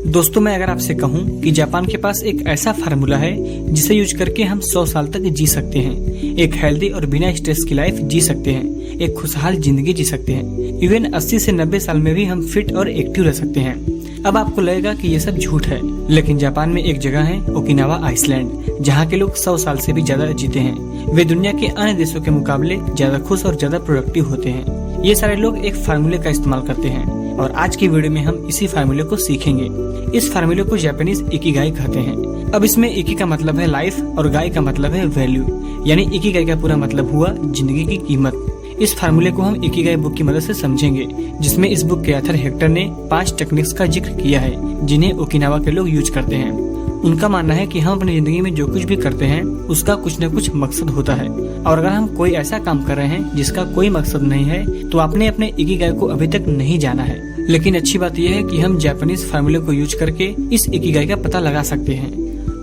दोस्तों मैं अगर आपसे कहूं कि जापान के पास एक ऐसा फार्मूला है जिसे यूज करके हम 100 साल तक जी सकते हैं, एक हेल्दी और बिना स्ट्रेस की लाइफ जी सकते हैं, एक खुशहाल जिंदगी जी सकते हैं, इवन 80 से 90 साल में भी हम फिट और एक्टिव रह सकते हैं। अब आपको लगेगा कि ये सब झूठ है, लेकिन जापान में एक जगह है ओकिनावा आइसलैंड, जहाँ के लोग 100 साल से भी ज्यादा जीते हैं। वे दुनिया के अन्य देशों के मुकाबले ज्यादा खुश और ज्यादा प्रोडक्टिव होते हैं। ये सारे लोग एक फार्मूले का इस्तेमाल करते हैं और आज की वीडियो में हम इसी फार्मूले को सीखेंगे। इस फार्मूले को जापानीज इकिगाई कहते हैं। अब इसमें इकी का मतलब है लाइफ और गाई का मतलब है वैल्यू, यानी इकिगाई का पूरा मतलब हुआ जिंदगी की कीमत। इस फार्मूले को हम इकिगाई बुक की मदद से समझेंगे, जिसमें इस बुक के ऑथर हेक्टर ने 5 टेक्निक्स का जिक्र किया है जिन्हें ओकिनावा के लोग यूज करते हैं। उनका मानना है कि हम अपनी जिंदगी में जो कुछ भी करते हैं उसका कुछ न कुछ मकसद होता है, और अगर हम कोई ऐसा काम कर रहे हैं जिसका कोई मकसद नहीं है तो आपने अपने इकिगाई को अभी तक नहीं जाना है। लेकिन अच्छी बात यह है कि हम जापानीज फार्मूले को यूज करके इस इकिगाई का पता लगा सकते हैं।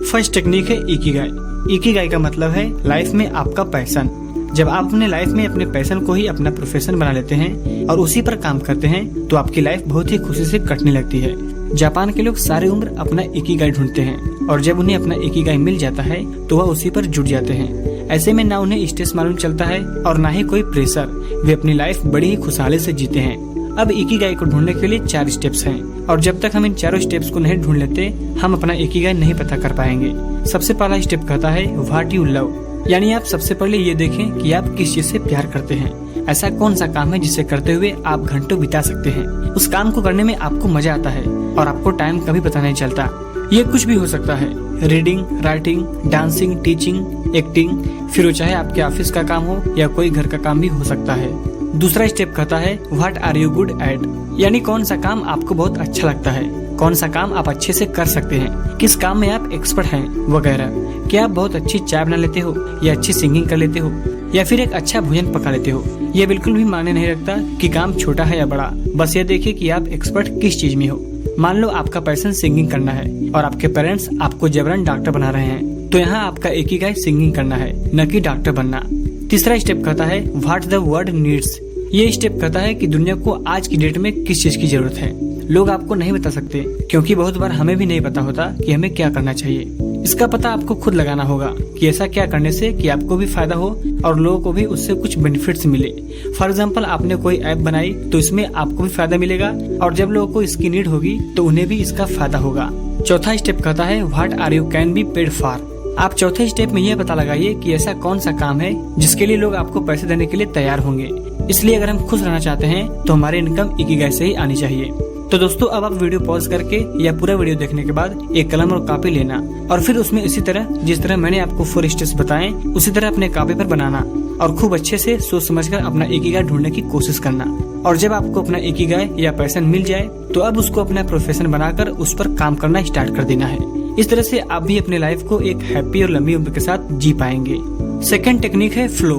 फर्स्ट टेक्निक है इकिगाई। इकिगाई का मतलब है लाइफ में आपका पैशन। जब आप अपने लाइफ में अपने पैशन को ही अपना प्रोफेशन बना लेते हैं और उसी पर काम करते हैं तो आपकी लाइफ बहुत ही खुशी से कटने लगती है। जापान के लोग सारी उम्र अपना इकिगाई ढूंढते हैं और जब उन्हें अपना इकिगाई मिल जाता है तो वह उसी पर जुट जाते हैं। ऐसे में ना उन्हें स्ट्रेस मालूम चलता है और ना ही कोई प्रेशर। वे अपनी लाइफ बड़ी ही खुशहाली से जीते हैं। अब इकिगाई को ढूंढने के लिए 4 स्टेप्स हैं और जब तक हम इन चारों स्टेप्स को नहीं ढूंढ लेते हम अपना इकिगाई नहीं पता कर पाएंगे। सबसे पहला स्टेप कहता है व्हाट यू लव, यानी आप सबसे पहले ये देखें कि आप किस चीज से प्यार करते हैं। ऐसा कौन सा काम है जिसे करते हुए आप घंटों बिता सकते हैं। उस काम को करने में आपको मजा आता है और आपको टाइम कभी पता नहीं चलता। ये कुछ भी हो सकता है, reading, writing, dancing, teaching, acting, फिर चाहे आपके ऑफिस का काम हो या कोई घर का काम भी हो सकता है। दूसरा स्टेप कहता है what are you good at, यानी कौन सा काम आपको बहुत अच्छा लगता है, कौन सा काम आप अच्छे से कर सकते हैं, किस काम में आप एक्सपर्ट हैं वगैरह। क्या आप बहुत अच्छी चाय बना लेते हो या अच्छी सिंगिंग कर लेते हो या फिर एक अच्छा भोजन पका लेते हो। ये बिल्कुल भी मायने नहीं रखता कि काम छोटा है या बड़ा, बस ये देखिए कि आप एक्सपर्ट किस चीज में हो। मान लो आपका पैशन सिंगिंग करना है और आपके पेरेंट्स आपको जबरन डॉक्टर बना रहे हैं, तो यहाँ आपका इकिगाई सिंगिंग करना है, न कि डॉक्टर बनना। तीसरा स्टेप कहता है व्हाट द वर्ल्ड नीड्स। ये स्टेप कहता है कि दुनिया को आज की डेट में किस चीज की जरूरत है। लोग आपको नहीं बता सकते क्योंकि बहुत बार हमें भी नहीं पता होता कि हमें क्या करना चाहिए। इसका पता आपको खुद लगाना होगा कि ऐसा क्या करने से कि आपको भी फायदा हो और लोगों को भी उससे कुछ बेनिफिट्स मिले। फॉर एग्जाम्पल, आपने कोई ऐप बनाई तो इसमें आपको भी फायदा मिलेगा और जब लोगों को इसकी नीड होगी तो उन्हें भी इसका फायदा होगा। चौथा स्टेप कहता है what are you can be paid for. आप चौथे स्टेप में यह पता लगाइए कि ऐसा कौन सा काम है जिसके लिए लोग आपको पैसे देने के लिए तैयार होंगे। इसलिए अगर हम खुश रहना चाहते हैं तो हमारी इनकम इकिगाई से ही आनी चाहिए। तो दोस्तों अब आप वीडियो पॉज करके या पूरा वीडियो देखने के बाद एक कलम और कॉपी लेना और फिर उसमें इसी तरह जिस तरह मैंने आपको 4 स्टेप्स बताएं उसी तरह अपने कॉपी पर बनाना और खूब अच्छे से सोच समझकर अपना इकिगाई ढूंढने की कोशिश करना। और जब आपको अपना इकिगाई या पैशन मिल जाए तो अब उसको अपना प्रोफेशन बनाकर उस पर काम करना स्टार्ट कर देना है। इस तरह से आप भी अपने लाइफ को एक हैप्पी और लंबी उम्र के साथ जी पाएंगे। सेकंड टेक्निक है फ्लो।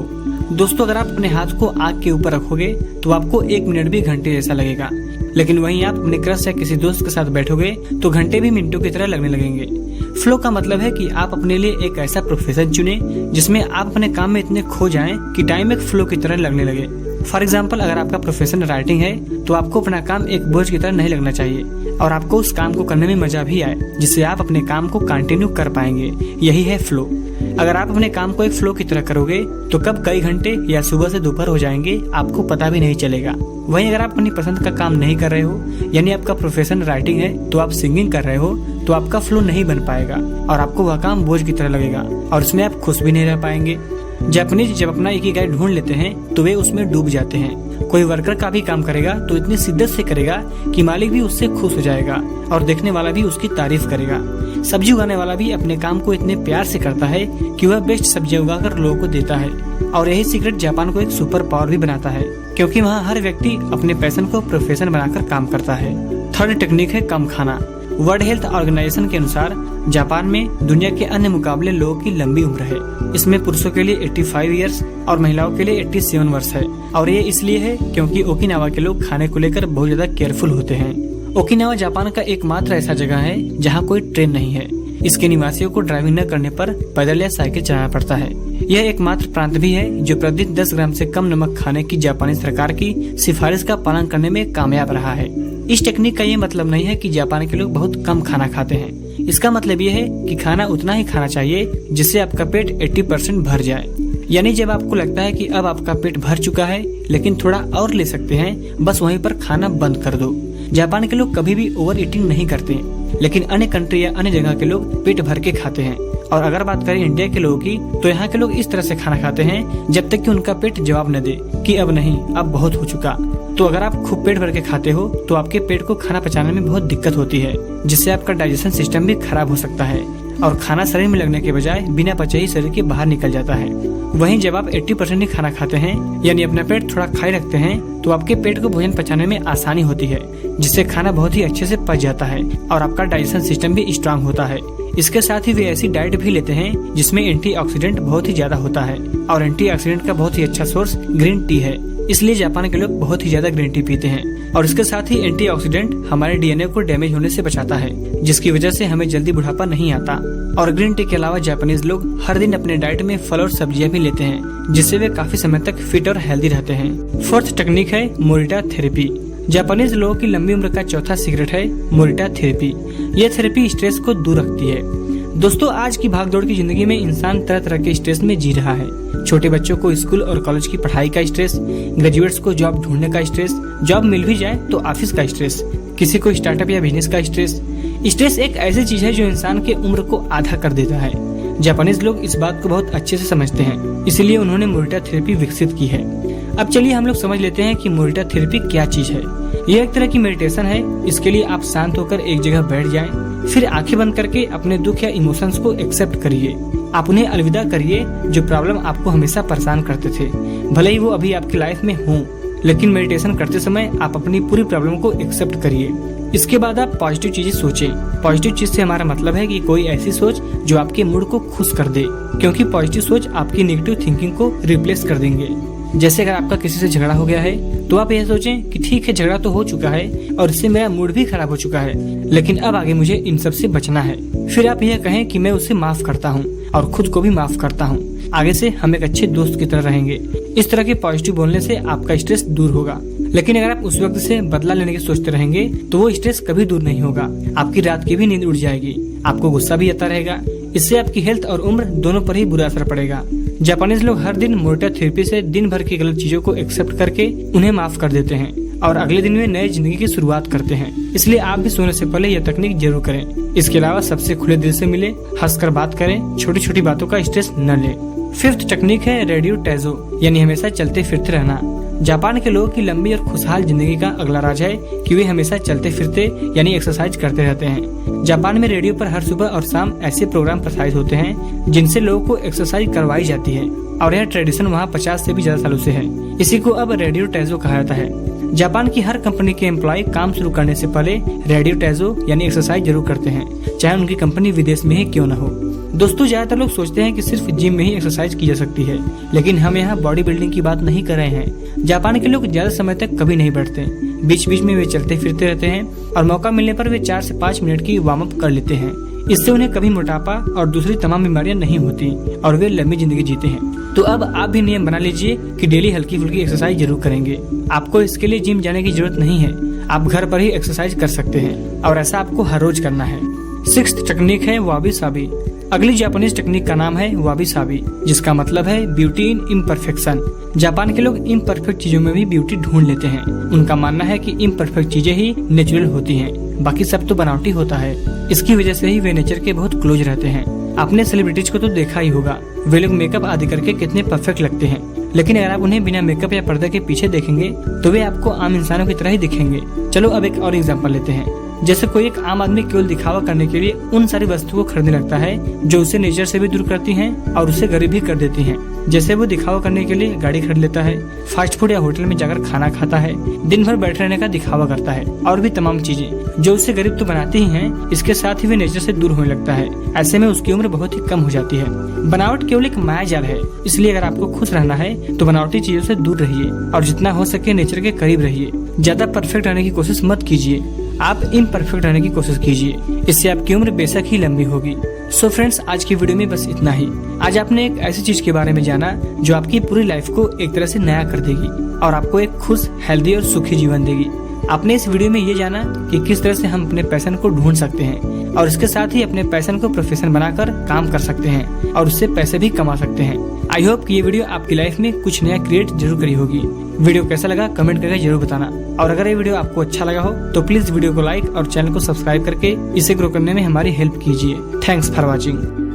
दोस्तों अगर आप अपने हाथ को आग के ऊपर रखोगे तो आपको 1 मिनट भी घंटे जैसा लगेगा, लेकिन वहीं आप अपने क्रश या किसी दोस्त के साथ बैठोगे तो घंटे भी मिनटों की तरह लगने लगेंगे। फ्लो का मतलब है कि आप अपने लिए एक ऐसा प्रोफेशन चुने जिसमें आप अपने काम में इतने खो जाएं कि टाइम एक फ्लो की तरह लगने लगे। फॉर एग्जाम्पल, अगर आपका प्रोफेशन राइटिंग है तो आपको अपना काम एक बोझ की तरह नहीं लगना चाहिए और आपको उस काम को करने में मजा भी आए, जिससे आप अपने काम को कंटिन्यू कर पाएंगे। यही है फ्लो। अगर आप अपने काम को एक फ्लो की तरह करोगे तो कब कई घंटे या सुबह से दोपहर हो जाएंगे आपको पता भी नहीं चलेगा। वहीं अगर आप अपनी पसंद का काम नहीं कर रहे हो, यानी आपका प्रोफेशन राइटिंग है तो आप सिंगिंग कर रहे हो, तो आपका फ्लो नहीं बन पाएगा और आपको वह काम बोझ की तरह लगेगा और इसमें आप खुश भी नहीं रह पाएंगे। जापानीज जब अपना इकिगाई ढूंढ लेते हैं तो वे उसमें डूब जाते हैं। कोई वर्कर का भी काम करेगा तो इतनी शिद्दत से करेगा कि मालिक भी उससे खुश हो जाएगा और देखने वाला भी उसकी तारीफ करेगा। सब्जी उगाने वाला भी अपने काम को इतने प्यार से करता है कि वह बेस्ट सब्जियां उगाकर लोगों को देता है। और यही सीक्रेट जापान को एक सुपर पावर भी बनाता है, क्योंकि वहाँ हर व्यक्ति अपने पैशन को प्रोफेशन बनाकर काम करता है। थर्ड टेक्निक है कम खाना। वर्ल्ड हेल्थ ऑर्गेनाइजेशन के अनुसार जापान में दुनिया के अन्य मुकाबले लोगों की लंबी उम्र है। इसमें पुरुषों के लिए 85 इयर्स और महिलाओं के लिए 87 वर्ष है। और ये इसलिए है क्योंकि ओकिनावा के लोग खाने को लेकर बहुत ज्यादा केयरफुल होते हैं। ओकिनावा जापान का एकमात्र ऐसा जगह है जहाँ कोई ट्रेन नहीं है। इसके निवासियों को ड्राइविंग न करने पर पैदल या साइकिल चलाना पड़ता है। यह एकमात्र प्रांत भी है जो प्रतिदिन 10 ग्राम से कम नमक खाने की जापानी सरकार की सिफारिश का पालन करने में कामयाब रहा है। इस टेक्निक का ये मतलब नहीं है कि जापान के लोग बहुत कम खाना खाते हैं। इसका मतलब ये है कि खाना उतना ही खाना चाहिए जिससे आपका पेट 80% भर जाए। यानी जब आपको लगता है कि अब आपका पेट भर चुका है लेकिन थोड़ा और ले सकते हैं, बस वहीं पर खाना बंद कर दो। जापान के लोग कभी भी ओवर ईटिंग नहीं करते, लेकिन अन्य कंट्री या अन्य जगह के लोग पेट भर के खाते हैं। और अगर बात करें इंडिया के लोगों की, तो यहाँ के लोग इस तरह से खाना खाते हैं जब तक कि उनका पेट जवाब न दे कि अब नहीं, अब बहुत हो चुका। तो अगर आप खूब पेट भर के खाते हो तो आपके पेट को खाना पचाने में बहुत दिक्कत होती है, जिससे आपका डाइजेशन सिस्टम भी खराब हो सकता है और खाना शरीर में लगने के बजाय बिना पचे ही शरीर के बाहर निकल जाता है। वहीं जब आप 80% ही खाना खाते हैं, यानी अपना पेट थोड़ा खाली रखते हैं, तो आपके पेट को भोजन पचाने में आसानी होती है, जिससे खाना बहुत ही अच्छे से पच जाता है और आपका डाइजेशन सिस्टम भी स्ट्रांग होता है। इसके साथ ही वे ऐसी डाइट भी लेते हैं जिसमें एंटीऑक्सीडेंट बहुत ही ज्यादा होता है, और एंटीऑक्सीडेंट का बहुत ही अच्छा सोर्स ग्रीन टी है। इसलिए जापान के लोग बहुत ही ज्यादा ग्रीन टी पीते हैं। और इसके साथ ही एंटीऑक्सीडेंट हमारे डीएनए को डैमेज होने से बचाता है, जिसकी वजह से हमें जल्दी बुढ़ापा नहीं आता। और ग्रीन टी के अलावा जापानीज लोग हर दिन अपने डाइट में फल और सब्जियां भी लेते हैं, जिससे वे काफी समय तक फिट और हेल्दी रहते हैं। फोर्थ टेक्निक है मोरिटा थेरेपी। जापानीज लोगों की लंबी उम्र का चौथा सीक्रेट है मोरिटा थेरेपी। यह थेरेपी स्ट्रेस को दूर रखती है। दोस्तों, आज की भागदौड़ की जिंदगी में इंसान तरह तरह के स्ट्रेस में जी रहा है। छोटे बच्चों को स्कूल और कॉलेज की पढ़ाई का स्ट्रेस, ग्रेजुएट्स को जॉब ढूंढने का स्ट्रेस, जॉब मिल भी जाए तो ऑफिस का स्ट्रेस, किसी को स्टार्टअप या बिजनेस का स्ट्रेस। स्ट्रेस एक ऐसी चीज है जो इंसान के उम्र को आधा कर देता है। जापानीज लोग इस बात को बहुत अच्छे से समझते हैं, इसलिए उन्होंने मोरिटा थेरेपी विकसित की है। अब चलिए हम लोग समझ लेते हैं कि मोरिटा थेरेपी क्या चीज है। यह एक तरह की मेडिटेशन है। इसके लिए आप शांत होकर एक जगह बैठ जाएं, फिर आंखें बंद करके अपने दुख या इमोशंस को एक्सेप्ट करिए। आप उन्हें अलविदा करिए जो प्रॉब्लम आपको हमेशा परेशान करते थे, भले ही वो अभी आपकी लाइफ में हों। लेकिन मेडिटेशन करते समय आप अपनी पूरी प्रॉब्लम को एक्सेप्ट करिए। इसके बाद आप पॉजिटिव चीजें सोचें। पॉजिटिव चीज से हमारा मतलब है कि कोई ऐसी सोच जो आपके मूड को खुश कर दे, क्योंकि पॉजिटिव सोच आपकी नेगेटिव थिंकिंग को रिप्लेस कर देंगे। जैसे अगर आपका किसी से झगड़ा हो गया है तो आप यह सोचें कि ठीक है, झगड़ा तो हो चुका है और इससे मेरा मूड भी खराब हो चुका है, लेकिन अब आगे मुझे इन सब से बचना है। फिर आप यह कहें कि मैं उसे माफ करता हूँ और खुद को भी माफ करता हूँ। आगे से हम एक अच्छे दोस्त की तरह रहेंगे। इस तरह के पॉजिटिव बोलने से आपका स्ट्रेस दूर होगा। लेकिन अगर आप उस वक्त से बदला लेने की सोचते रहेंगे तो वो स्ट्रेस कभी दूर नहीं होगा। आपकी रात की भी नींद उड़ जाएगी, आपको गुस्सा भी आता रहेगा। इससे आपकी हेल्थ और उम्र दोनों पर ही बुरा असर पड़ेगा। जापानीज लोग हर दिन मोरिटा थेरेपी से दिन भर की गलत चीजों को एक्सेप्ट करके उन्हें माफ कर देते हैं और अगले दिन में नई जिंदगी की शुरुआत करते हैं। इसलिए आप भी सोने से पहले यह तकनीक जरूर करें। इसके अलावा सबसे खुले दिल से मिले, हंसकर बात करें, छोटी छोटी बातों का स्ट्रेस न ले। फिफ्थ टेक्निक है रेडियो टैजो, यानी हमेशा चलते फिरते रहना। जापान के लोगों की लंबी और खुशहाल जिंदगी का अगला राज है कि वे हमेशा चलते फिरते यानी एक्सरसाइज करते रहते हैं। जापान में रेडियो पर हर सुबह और शाम ऐसे प्रोग्राम प्रसारित होते हैं जिनसे लोगों को एक्सरसाइज करवाई जाती है, और यह ट्रेडिशन वहाँ 50 से भी ज्यादा सालों से है। इसी को अब रेडियो टैजो कहा जाता है। जापान की हर कंपनी के एम्प्लॉय काम शुरू करने से पहले रेडियो टैजो यानी एक्सरसाइज जरूर करते हैं, चाहे उनकी कंपनी विदेश में ही क्यों न हो। दोस्तों, ज्यादातर लोग सोचते हैं कि सिर्फ जिम में ही एक्सरसाइज की जा सकती है, लेकिन हम यहाँ बॉडी बिल्डिंग की बात नहीं कर रहे हैं। जापान के लोग ज्यादा समय तक कभी नहीं बैठते, बीच बीच में वे चलते फिरते रहते हैं और मौका मिलने पर वे 4 से 5 मिनट की वार्म अप कर लेते हैं। इससे उन्हें कभी मोटापा और दूसरी तमाम बीमारियां नहीं होती और वे लंबी जिंदगी जीते हैं। तो अब आप भी नियम बना लीजिए कि डेली हल्की फुल्की एक्सरसाइज जरूर करेंगे। आपको इसके लिए जिम जाने की जरूरत नहीं है, आप घर पर ही एक्सरसाइज कर सकते हैं और ऐसा आपको हर रोज करना है। सिक्स्थ टेक्निक है वाबी साबी। अगली जापानीज टेक्निक का नाम है वाबी साबी, जिसका मतलब है ब्यूटी इन इम्परफेक्शन। जापान के लोग इम्परफेक्ट चीजों में भी ब्यूटी ढूंढ लेते हैं। उनका मानना है कि इम्परफेक्ट चीजें ही नेचुरल होती हैं, बाकी सब तो बनावटी होता है। इसकी वजह से ही वे नेचर के बहुत क्लोज रहते हैं। आपने सेलिब्रिटीज को तो देखा ही होगा, वे लोग मेकअप आदि करके कितने परफेक्ट लगते हैं, लेकिन अगर आप उन्हें बिना मेकअप या पर्दे के पीछे देखेंगे तो वे आपको आम इंसानों की तरह ही दिखेंगे। चलो अब एक और एग्जांपल लेते हैं। जैसे कोई एक आम आदमी केवल दिखावा करने के लिए उन सारी वस्तुओं को खरीदने लगता है जो उसे नेचर से भी दूर करती हैं और उसे गरीब भी कर देती हैं। जैसे वो दिखावा करने के लिए गाड़ी खरीद लेता है, फास्ट फूड या होटल में जाकर खाना खाता है, दिन भर बैठे रहने का दिखावा करता है और भी तमाम चीजें जो उसे गरीब तो बनाती ही हैं, इसके साथ ही वे नेचर से दूर होने लगता है। ऐसे में उसकी उम्र बहुत ही कम हो जाती है। बनावट केवल एक माया जाल है, इसलिए अगर आपको खुश रहना है तो बनावटी चीजों से दूर रहिए और जितना हो सके नेचर के करीब रहिए। ज्यादा परफेक्ट रहने की कोशिश मत कीजिए, आप इम्परफेक्ट रहने की कोशिश कीजिए, इससे आपकी उम्र बेशक ही लंबी होगी। सो फ्रेंड्स, आज की वीडियो में बस इतना ही। आज आपने एक ऐसी चीज के बारे में जाना जो आपकी पूरी लाइफ को एक तरह से नया कर देगी और आपको एक खुश, हेल्दी और सुखी जीवन देगी। आपने इस वीडियो में ये जाना कि किस तरह से हम अपने पैशन को ढूंढ सकते हैं और इसके साथ ही अपने पैशन को प्रोफेशन बनाकर काम कर सकते हैं और उससे पैसे भी कमा सकते हैं। आई होप कि ये वीडियो आपकी लाइफ में कुछ नया क्रिएट जरूर करी होगी। वीडियो कैसा लगा कमेंट करके जरूर बताना, और अगर ये वीडियो आपको अच्छा लगा हो तो प्लीज वीडियो को लाइक और चैनल को सब्सक्राइब करके इसे ग्रो करने में हमारी हेल्प कीजिए। Thanks for watching.